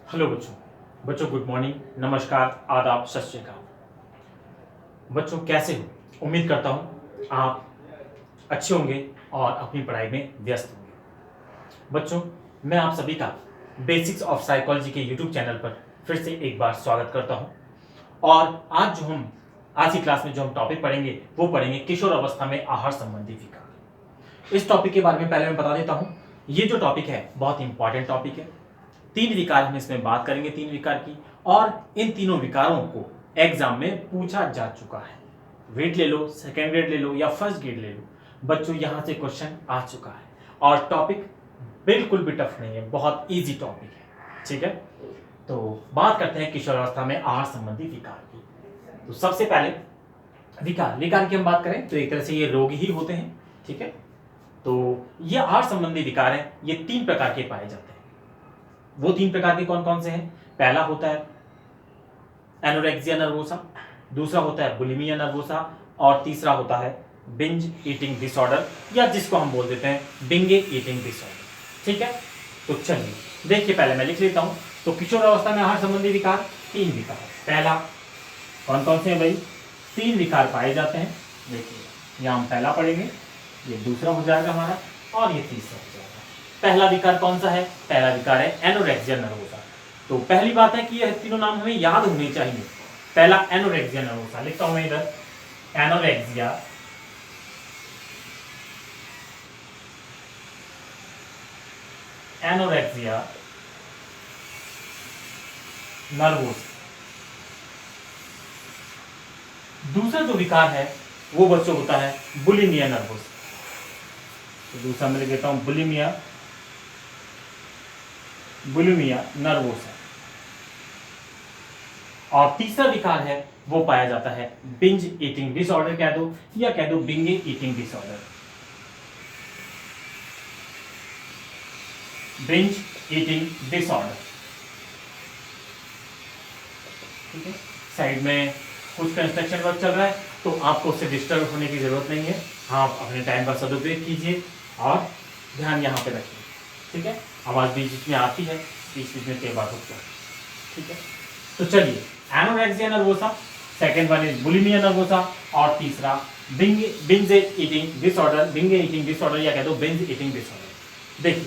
Hello बच्चों। बच्चों good morning, नमस्कार, आदाब, सत श्री अकाल। बच्चों कैसे हो? उम्मीद करता हूँ आप अच्छे होंगे और अपनी पढ़ाई में व्यस्त होंगे। बच्चों मैं आप सभी का बेसिक्स ऑफ साइकोलॉजी के यूट्यूब चैनल पर फिर से एक बार स्वागत करता हूँ। और आज की क्लास में जो हम टॉपिक पढ़ेंगे वो पढ़ेंगे किशोर अवस्था में आहार संबंधी विकार। इस टॉपिक के बारे में पहले मैं बता देता हूँ, ये जो टॉपिक है बहुत इंपॉर्टेंट टॉपिक है। 3 विकार हम इसमें बात करेंगे, 3 विकार की, और इन तीनों विकारों को एग्जाम में पूछा जा चुका है। वेट ले लो, सेकेंड ग्रेड ले लो या फर्स्ट ग्रेड ले लो, बच्चों यहां से क्वेश्चन आ चुका है। और टॉपिक बिल्कुल भी टफ नहीं है, बहुत इजी टॉपिक है। ठीक है, तो बात करते हैं किशोरावस्था में आहार संबंधी विकार की। तो सबसे पहले विकार की हम बात करें तो एक तरह से ये रोग ही होते हैं। ठीक है, तो ये आहार संबंधी विकार है, ये 3 प्रकार के पाए जाते हैं। वो 3 प्रकार के कौन कौन से हैं? पहला होता है एनोरेक्सिया नर्वोसा, दूसरा होता है बुलिमिया नर्वोसा, और तीसरा होता है बिंज ईटिंग डिसऑर्डर, या जिसको हम बोल देते हैं बिंगे ईटिंग डिसऑर्डर। ठीक है, तो चलिए देखिए, पहले मैं लिख लेता हूं। तो किशोर अवस्था में आहार संबंधी विकार 3 विकार। पहला कौन कौन से हैं भाई? 3 विकार पाए जाते हैं। देखिए यहां हम पहला पढ़ेंगे, ये दूसरा हो जाएगा हमारा, और ये तीसरा हो जाएगा। पहला विकार कौन सा है? पहला विकार है एनोरेक्सिया नर्वोसा। तो पहली बात है कि यह तीनों नाम हमें याद होने चाहिए। पहला एनोरेक्सिया नर्वोसा, लिखता हूं मैं इधर, एनोरेक्सिया एनोरेक्सिया नर्वोसा। दूसरा जो विकार है वो बच्चों होता है बुलिमिया नर्वोसा। तो दूसरा मैं लिख देता हूं बुलिमिया नर्वोसा। और तीसरा विकार है वो पाया जाता है बिंज ईटिंग डिसऑर्डर, कह दो या कह दो binge eating disorder. Binge eating disorder. ठीक है, साइड में कुछ कंस्ट्रक्शन वर्क चल रहा है तो आपको उससे डिस्टर्ब होने की जरूरत नहीं है। आप अपने टाइम का सदुपयोग कीजिए और ध्यान यहाँ पे रखिए। ठीक है, आवाज बीच बीच में आती है, बीच बीच में कई बार होता है। ठीक है, तो चलिए anorexia nervosa, second one is bulimia nervosa, और तीसरा बिंज ईटिंग डिसऑर्डर या कह दो बिंज ईटिंग डिसऑर्डर। देखिए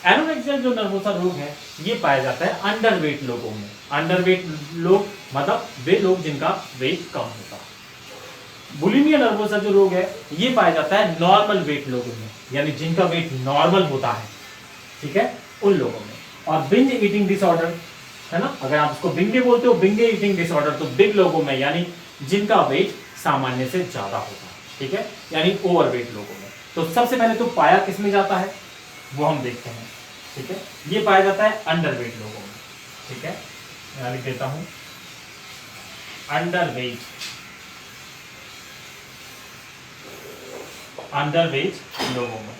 एनोरेक्सिया जो नर्वोसा रोग है ये पाया जाता है अंडरवेट लोगों में। अंडरवेट लोग मतलब वे लोग जिनका वेट कम होता है। बुलिमिया नर्वोसा जो रोग है ये पाया जाता है नॉर्मल वेट लोगों में, यानी जिनका वेट नॉर्मल होता है। ठीक है, उन लोगों में। और बिंज ईटिंग डिसऑर्डर है ना, अगर आप उसको बिंगे बोलते हो, बिंगे ईटिंग डिसऑर्डर, तो बिग लोगों में यानी जिनका वेट सामान्य से ज्यादा होता है। ठीक है, यानी ओवरवेट लोगों में। तो सबसे पहले तो पाया किसमें जाता है वो हम देखते हैं। ठीक है, ये पाया जाता है अंडरवेट लोगों में। ठीक है, यहां लिख देता हूं अंडरवेट लोगों में,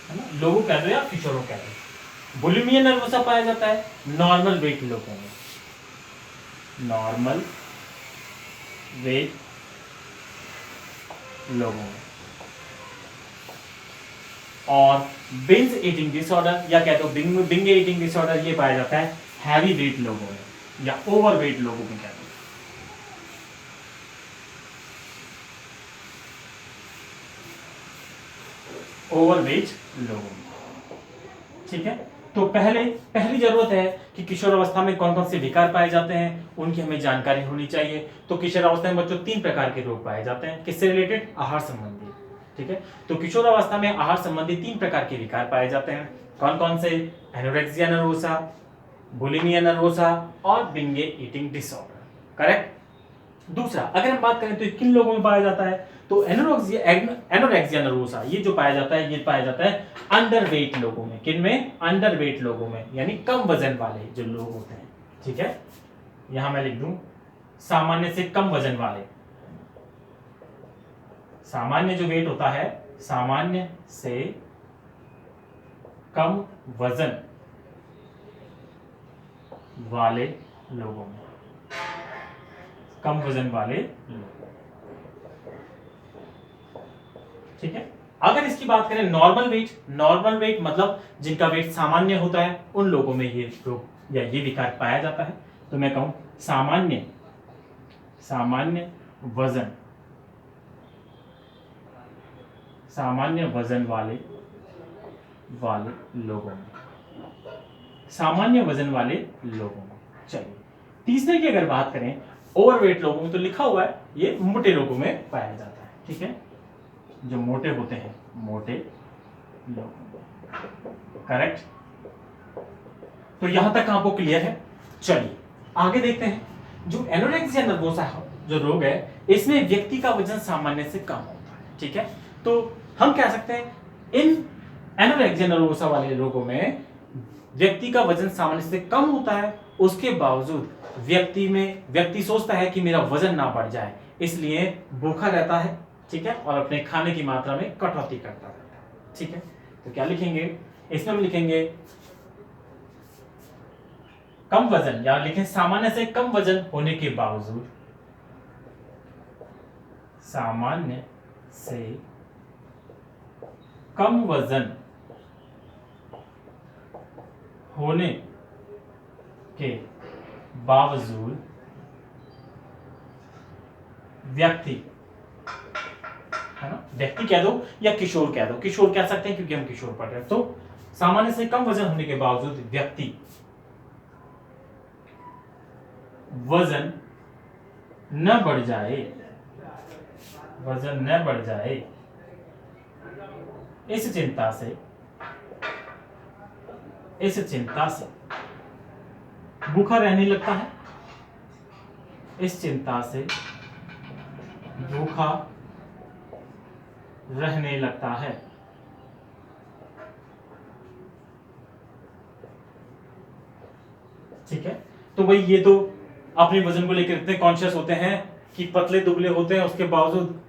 है ना, लोगों कह दो या किशोरों कह दो। बुलिमिया नर्वोसा पाया जाता है नॉर्मल वेट लोगों में, नॉर्मल वेट लोगों में। और बिंज ईटिंग डिसऑर्डर या कह दो बिंगे ईटिंग डिसऑर्डर ये पाया जाता है हैवी वेट लोगों में या ओवर वेट लोगों में, कह दो। ओवरवेट लोगों में। ठीक है, तो पहली जरूरत है कि किशोर अवस्था में कौन कौन से विकार पाए जाते हैं उनकी हमें जानकारी होनी चाहिए। तो किशोर अवस्था में बच्चों 3 प्रकार के रोग पाए जाते हैं, किससे रिलेटेड? आहार संबंधी। ठीक है, तो किशोर अवस्था में आहार संबंधी 3 प्रकार के विकार पाए जाते हैं। कौन कौन से? एनोरेक्सिया नर्वोसा, बुलिमिया नर्वोसा और बिंगे ईटिंग डिसऑर्डर। करेक्ट। दूसरा अगर हम बात करें तो किन लोगों में पाया जाता है, तो एनोरेक्सिया नर्वोसा ये जो पाया जाता है ये पाया जाता है अंडरवेट लोगों में। किन में? अंडरवेट लोगों में, यानी कम वजन वाले जो लोग होते हैं। ठीक है, यहां मैं लिख दूं सामान्य से कम वजन वाले। सामान्य जो वेट होता है, सामान्य से कम वजन वाले लोगों में, कम वजन वाले लोग। ठीक है, अगर इसकी बात करें नॉर्मल वेट मतलब जिनका वेट सामान्य होता है, उन लोगों में ये रोग या ये विकार पाया जाता है। तो मैं कहूं सामान्य वजन सामान्य वजन वाले लोगों में। चलिए तीसरे की अगर बात करें ओवरवेट लोगों में, तो लिखा हुआ है ये मोटे लोगों में पाया जाता है। ठीक है, जो मोटे होते हैं, मोटे लोग। करेक्ट। तो यहां तक आपको क्लियर है। चलिए आगे देखते हैं। जो एनोरेक्सिया नर्वोसा जो रोग है, इसमें व्यक्ति का वजन सामान्य से कम होता है। ठीक है, तो हम कह सकते हैं इन एनोरेक्सिया नर्वोसा वाले लोगों में व्यक्ति का वजन सामान्य से कम होता है, उसके बावजूद व्यक्ति सोचता है कि मेरा वजन ना बढ़ जाए, इसलिए भूखा रहता है। ठीक है, और अपने खाने की मात्रा में कटौती करता रहता है। ठीक है, तो क्या लिखेंगे इसमें? हम लिखेंगे कम वजन, या लिखें सामान्य से कम वजन होने के बावजूद, सामान्य से कम वजन होने के बावजूद व्यक्ति, है ना, व्यक्ति कह दो या किशोर कह दो, किशोर कह सकते हैं क्योंकि हम किशोर पढ़ रहे हैं। तो सामान्य से कम वजन होने के बावजूद व्यक्ति वजन न बढ़ जाए, इस चिंता से भूखा रहने लगता है, इस चिंता से भूखा रहने लगता है। ठीक है, तो भाई ये तो अपने वजन को लेकर इतने कॉन्शियस होते हैं कि पतले दुबले होते हैं, उसके बावजूद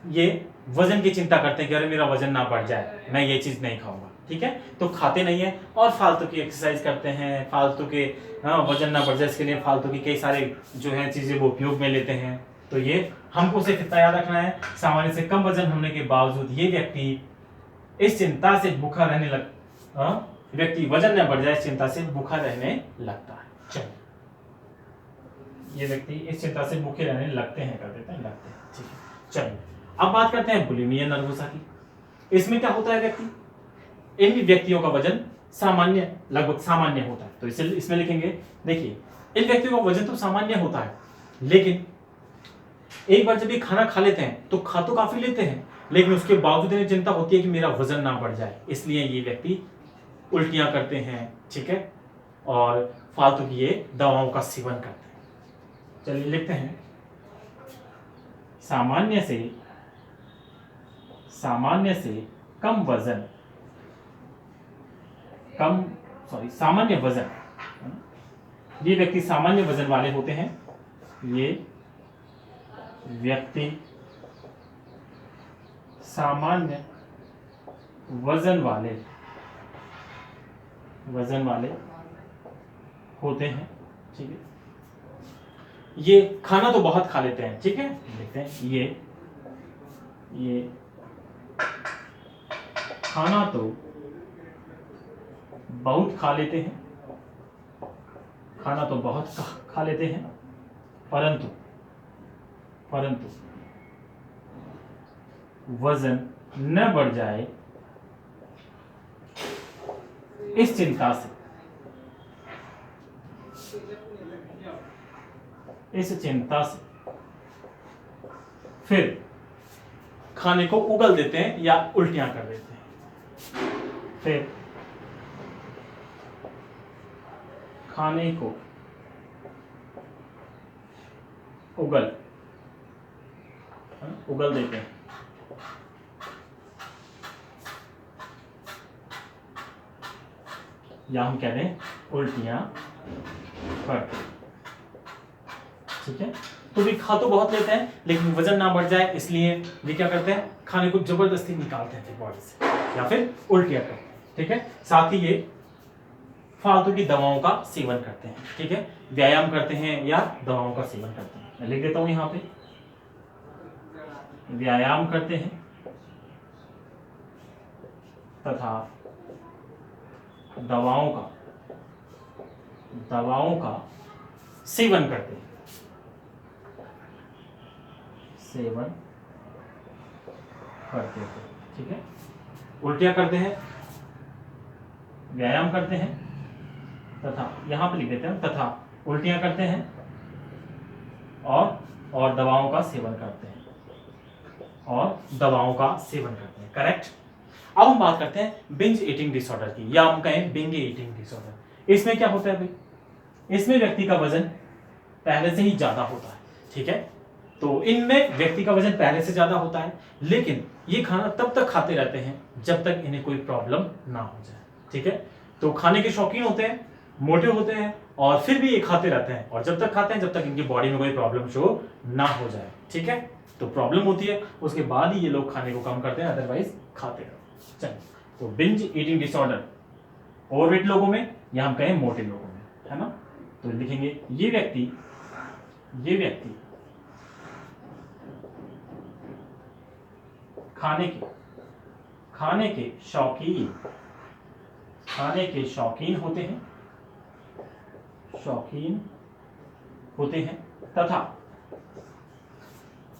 ये वजन की चिंता करते हैं कि अरे मेरा वजन ना बढ़ जाए, मैं ये चीज नहीं खाऊंगा। ठीक है, तो खाते नहीं है और फालतू की एक्सरसाइज करते हैं, फालतू के वजन ना बढ़ जाए इसके लिए फालतू की कई सारे जो है चीजें वो उपयोग में लेते हैं। तो ये हमको सिर्फ इतना याद रखना है, सामान्य से कम वजन होने के बावजूद ये व्यक्ति इस चिंता से भूखा रहने व्यक्ति वजन न बढ़ जाए इस चिंता से भूखा रहने लगता है। चलिए, ये व्यक्ति इस चिंता से भूखे रहने लगते हैं, कर देते हैं, लगते हैं। ठीक है, चलिए अब बात करते हैं बुलिमिया नर्वोसा की। इसमें क्या होता है? इन व्यक्तियों का वजन लगभग सामान्य होता है। तो इसमें लिखेंगे, देखिए इन व्यक्तियों का वजन तो सामान्य होता है, लेकिन एक बार जब ये खाना खा लेते हैं तो खा तो काफी लेते हैं, लेकिन उसके बावजूद इन्हें चिंता होती है कि मेरा वजन ना बढ़ जाए, इसलिए ये व्यक्ति उल्टियां करते हैं। ठीक है, और फालतू की ये दवाओं का सेवन करते हैं। चलिए लिखते हैं, सामान्य से सामान्य वजन, ये व्यक्ति सामान्य वजन वाले होते हैं। ये व्यक्ति सामान्य वजन वाले होते हैं। ठीक है, ये खाना तो बहुत खा लेते हैं। ठीक है, देखते हैं, ये खाना तो बहुत खा लेते हैं, परंतु वजन न बढ़ जाए इस चिंता से फिर खाने को उगल देते हैं या उल्टियां कर देते हैं। फिर खाने को उगल देते हैं, या हम कह दें उल्टियां करते हैं। ठीक है, तो भी खा तो बहुत लेते हैं लेकिन वजन ना बढ़ जाए, इसलिए ये क्या करते हैं, खाने को जबरदस्ती निकालते हैं बॉडी से या फिर उल्टियां करते हैं। ठीक है, साथ ही ये फालतू की दवाओं का सेवन करते हैं। ठीक है, व्यायाम करते हैं या दवाओं का सेवन करते हैं। मैं लिख देता हूं यहां पे, व्यायाम करते हैं तथा दवाओं का सेवन करते हैं, ठीक है। उल्टियाँ करते हैं, व्यायाम करते हैं तथा यहाँ पे लिख देते हैं तथा उल्टियाँ करते हैं और दवाओं का सेवन करते हैं, करेक्ट। अब हम बात करते हैं बिंज ईटिंग डिसऑर्डर की, या हम कहें बिंज ईटिंग डिसऑर्डर। इसमें क्या होता है भाई, इसमें व्यक्ति का वजन पहले से ही ज्यादा होता है, ठीक है। तो इनमें व्यक्ति का वजन पहले से ज्यादा होता है, लेकिन ये खाना तब तक खाते रहते हैं जब तक इन्हें कोई प्रॉब्लम ना हो जाए, ठीक है। तो खाने के शौकीन होते हैं, मोटे होते हैं और फिर भी ये खाते रहते हैं, और जब तक खाते हैं जब तक इनकी बॉडी में कोई प्रॉब्लम शो ना हो जाए, ठीक है। तो प्रॉब्लम होती है उसके बाद ही ये लोग खाने को कम करते हैं, अदरवाइज खाते रहते हैं। चलिए, तो बिंज ईटिंग डिसऑर्डर ओवरवेट लोगों में या हम कहें मोटे लोगों में, है ना। तो लिखेंगे ये व्यक्ति खाने के शौकीन होते हैं तथा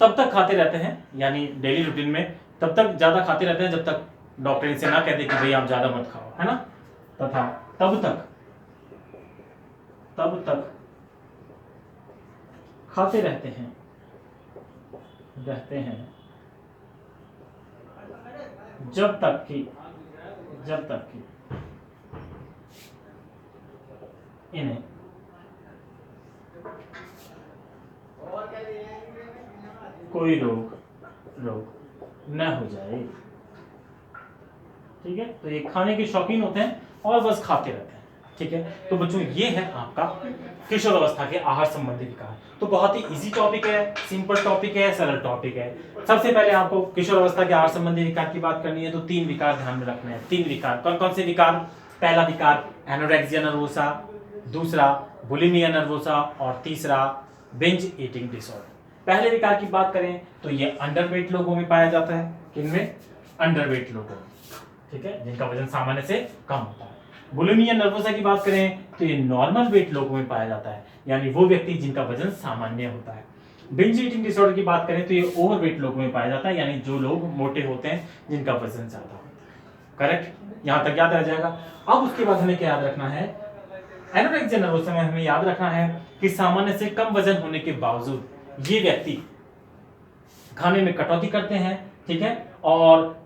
तब तक खाते रहते हैं, यानी डेली रूटीन में तब तक ज्यादा खाते रहते हैं जब तक डॉक्टर इनसे ना कहते कि भाई आप ज्यादा मत खाओ, है ना। तथा तब तक खाते रहते हैं जब तक कि इन्हें कोई रोग न हो जाए, ठीक है। तो ये खाने के शौकीन होते हैं और बस खाते रहते हैं, ठीक है। तो बच्चों ये है आपका किशोर अवस्था के आहार संबंधी विकार। तो बहुत ही इजी टॉपिक है, सिंपल टॉपिक है, सरल टॉपिक है। सबसे पहले आपको किशोर अवस्था के आहार संबंधी विकार की बात करनी है, तो 3 विकार ध्यान में रखने हैं। 3 विकार कौन कौन से विकार? पहला विकार एनोरेक्सिया नर्वोसा, दूसरा बुलिमिया नर्वोसा और तीसरा बिंज ईटिंग डिसऑर्डर। पहले विकार की बात करें तो ये अंडरवेट लोगों में पाया जाता है। किनमें? अंडरवेट लोगों में, ठीक है, जिनका वजन सामान्य से कम होता है। बुलिमिया नर्वोसा की बात करें तो ये नॉर्मल वेट लोगों में पाया जाता है, यानी वो व्यक्ति जिनका वजन सामान्य होता है। बिंज ईटिंग डिसऑर्डर की बात करें तो ये ओवरवेट लोगों में पाया जाता है, यानी जो लोग मोटे होते हैं, जिनका वजन ज्यादा होता है। करेक्ट, यहां तक याद रह जाएगा। अब उसके बाद हमें क्या याद रखना है? एनोरेक्सिया नर्वोसा में हमें याद रखना है कि सामान्य से कम वजन होने के बावजूद ये व्यक्ति खाने में कटौती करते हैं, ठीक है, और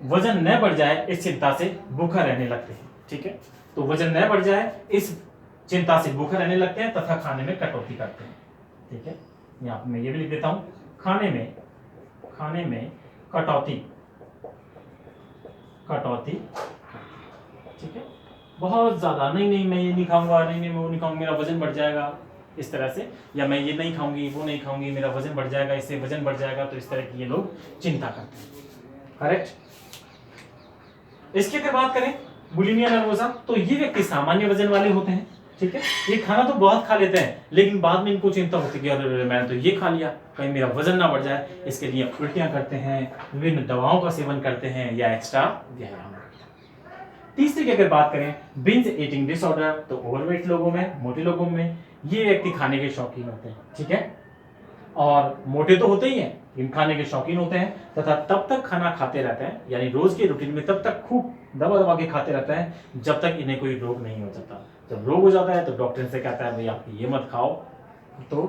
वजन न बढ़ जाए इस चिंता से भूखा रहने लगते हैं, ठीक है। तो वजन न बढ़ जाए इस चिंता से भूखा रहने लगते हैं तथा खाने में कटौती करते हैं, ठीक है। यहाँ पे मैं ये भी लिख देता हूं, खाने में कटौती, ठीक है। बहुत ज्यादा नहीं मैं ये नहीं खाऊंगा, नहीं मैं वो नहीं खाऊंगा, मेरा वजन बढ़ जाएगा, इस तरह से, या मैं ये नहीं खाऊंगी, वो नहीं खाऊंगी, मेरा वजन बढ़ जाएगा, इससे वजन बढ़ जाएगा, तो इस तरह की ये लोग चिंता करते हैं। करेक्ट। इसकी अगर बात करें बुलिमिया नर्वोसा, तो ये व्यक्ति सामान्य वजन वाले होते हैं, ठीक है। ये खाना तो बहुत खा लेते हैं, लेकिन बाद में इनको चिंता होती है कि अरे मैंने तो ये खा लिया, कहीं मेरा वजन ना बढ़ जाए, इसके लिए उल्टियां करते हैं, विभिन्न दवाओं का सेवन करते हैं या एक्स्ट्रा व्यायाम करते हैं। तीसरी की अगर बात करें बिंज ईटिंग डिसऑर्डर, तो ओवरवेट लोगों में, मोटे लोगों में ये व्यक्ति खाने के शौकीन होते हैं, ठीक है, और मोटे तो होते ही हैं, लेकिन खाने के शौकीन होते हैं तथा तब तक खाना खाते रहते हैं, यानी रोज के रूटीन में तब तक खूब दबा के खाते रहते हैं जब तक इन्हें कोई रोग नहीं हो जाता। जब रोग हो जाता है तो डॉक्टर से कहता है भाई आप ये मत खाओ, तो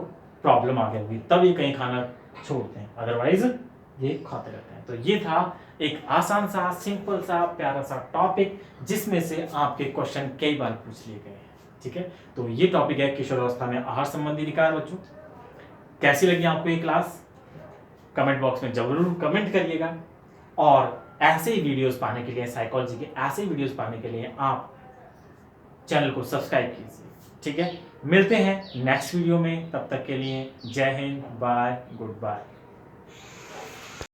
प्रॉब्लम आ गई, तब ये कहीं खाना छोड़ते हैं, अदरवाइज ये खाते रहते हैं। तो ये था एक आसान सा, सिंपल सा, प्यारा सा टॉपिक, जिसमें से आपके क्वेश्चन कई बार पूछ लिए गए हैं, ठीक है। तो ये टॉपिक है किशोर अवस्था में आहार संबंधी विकार। बच्चों कैसी लगी आपको ये क्लास? कमेंट बॉक्स में जरूर कमेंट करिएगा, और ऐसे ही वीडियोस पाने के लिए, साइकोलॉजी के ऐसे वीडियोस पाने के लिए आप चैनल को सब्सक्राइब कीजिए, ठीक है। मिलते हैं नेक्स्ट वीडियो में, तब तक के लिए जय हिंद, बाय, गुड बाय।